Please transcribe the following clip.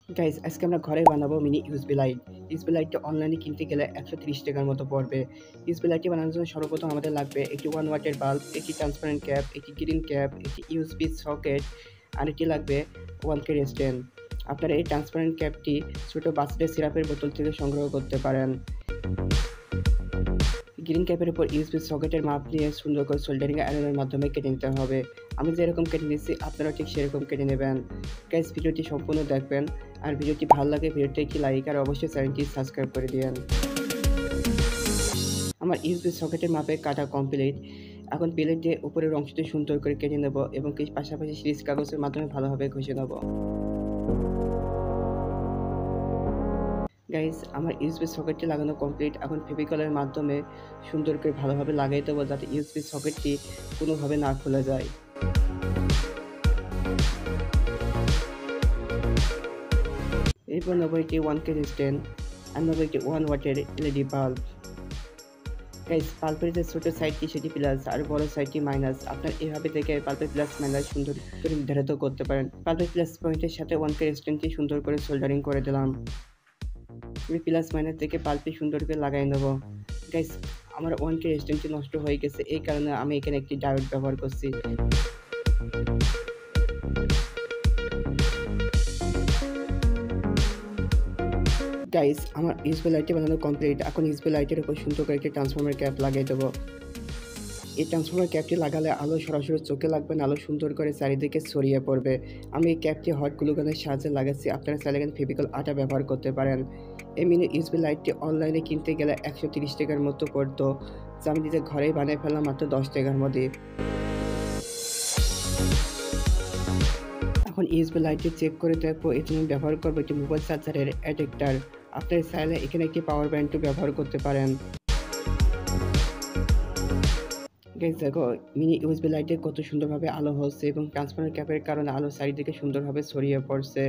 Guys আজকে আমরা ঘরে বানাবো মিনি ইউএসবি লাইট। ইউএসবি লাইটটা অনলাইনে কিনতে গেলে ১৩০ টাকার মতো পড়বে। ইউএসবি লাইটটি বানানোর জন্য সর্বপ্রথম আমাদের লাগবে একটি 1 ওয়াটের বাল্ব, একটি ট্রান্সপারেন্ট ক্যাপ, একটি গ্রিন ক্যাপ, একটি ইউএসবি সকেট, আর একটি লাগবে 1K স্ট্যান্ড। আপনারা এই ট্রান্সপারেন্ট ক্যাপটি ছোট বাচ্চাদের সিরাপের বোতল থেকে সংগ্রহ করতে পারেন। গ্রিন ক্যাপের উপর ইউএসবি সকেটের মাপ নিয়ে সুন্দর করে সোল্ডারিং আয়রনের মাধ্যমে কেটে নিতে হবে। আমি যেরকম কেটে নিচ্ছি আপনারা ঠিক সেরকম কেটে নেবেন। গাইস ভিডিওটি সম্পূর্ণ দেখবেন, আর ভিডিওটি ভালো লাগে ভিডিওটি একটি লাইক আর অবশ্যই চ্যানেলটি সাবস্ক্রাইব করে দিবেন। আমার ইউএসবি সকেটের মাপে কাটা কমপ্লিট। এখন প্লেট দিয়ে উপরের অংশটি সুন্দর করে কেটে নেব এবং পাশাপাশি সিরিজ কাগজের মাধ্যমে ভালোভাবে ঘষে নেব। গাইস আমার ইউএসবি সকেটটি লাগানো কমপ্লিট। এখন ফেভিকলের মাধ্যমে সুন্দর করে ভালোভাবে লাগাই দেবো যাতে ইউএসবি সকেটটি কোনোভাবে না খুলে যায়। এরপর নেব একটি 1K স্ট্যান্ড আর নেব একটি 1 ওয়াটের এলইডি বাল্ব। গাইস বাল্বের যে ছোটো সাইডটি সেটি প্লাস আর বড় সাইডটি মাইনাস। আপনার এভাবে থেকে বাল্বের প্লাস মাইনাস সুন্দর করে নির্ধারিত করতে পারেন। বাল্বের প্লাস পয়েন্টের সাথে 1K স্ট্যান্ডটি সুন্দর করে সোল্ডারিং করে দিলাম। আমি প্লাস মাইনাস থেকে বাল্বটি সুন্দর করে লাগাই নেব। গাইস আমার 1K স্ট্যান্ডটি নষ্ট হয়ে গেছে, এই কারণে আমি এখানে একটি ডায়োড ব্যবহার করছি। গাইস আমার ইউএসবি লাইটটি বানানো কমপ্লিট। এখন ইউএসবি লাইটের উপর সুন্দর করে একটি ট্রান্সফর্মার ক্যাপ লাগিয়ে দেবো। এই ট্রান্সফর্মার ক্যাপটি লাগালে আলো সরাসরি চোখে লাগবে না, আলো সুন্দর করে চারিদিকে ছড়িয়ে পড়বে। আমি এই ক্যাপটি হট গ্লু গানের সাহায্যে লাগাচ্ছি, আপনারা চাইলে ফেভিকল আঠা ব্যবহার করতে পারেন। এই মিনি ইউএসবি লাইটটি অনলাইনে কিনতে গেলে ১৩০ টাকার মতো পড়তো, যা আমি নিজে ঘরেই বানিয়ে ফেললাম মাত্র ১০ টাকার মধ্যে। এখন ইউএসবি লাইটটি চেক করে দেখবো, এর জন্য ব্যবহার করবো একটি মোবাইল চার্জারের অ্যাডাপ্টার। আপনারা চাইলে এখানে একটি পাওয়ার ব্যাংকও ব্যবহার করতে পারেন। গাইস দেখো মিনি ইউএসবি লাইটে কত সুন্দরভাবে আলো হচ্ছে এবং ট্রান্সপারেন্ট ক্যাপের কারণে আলো চারিদিকে সুন্দরভাবে ছড়িয়ে পড়ছে।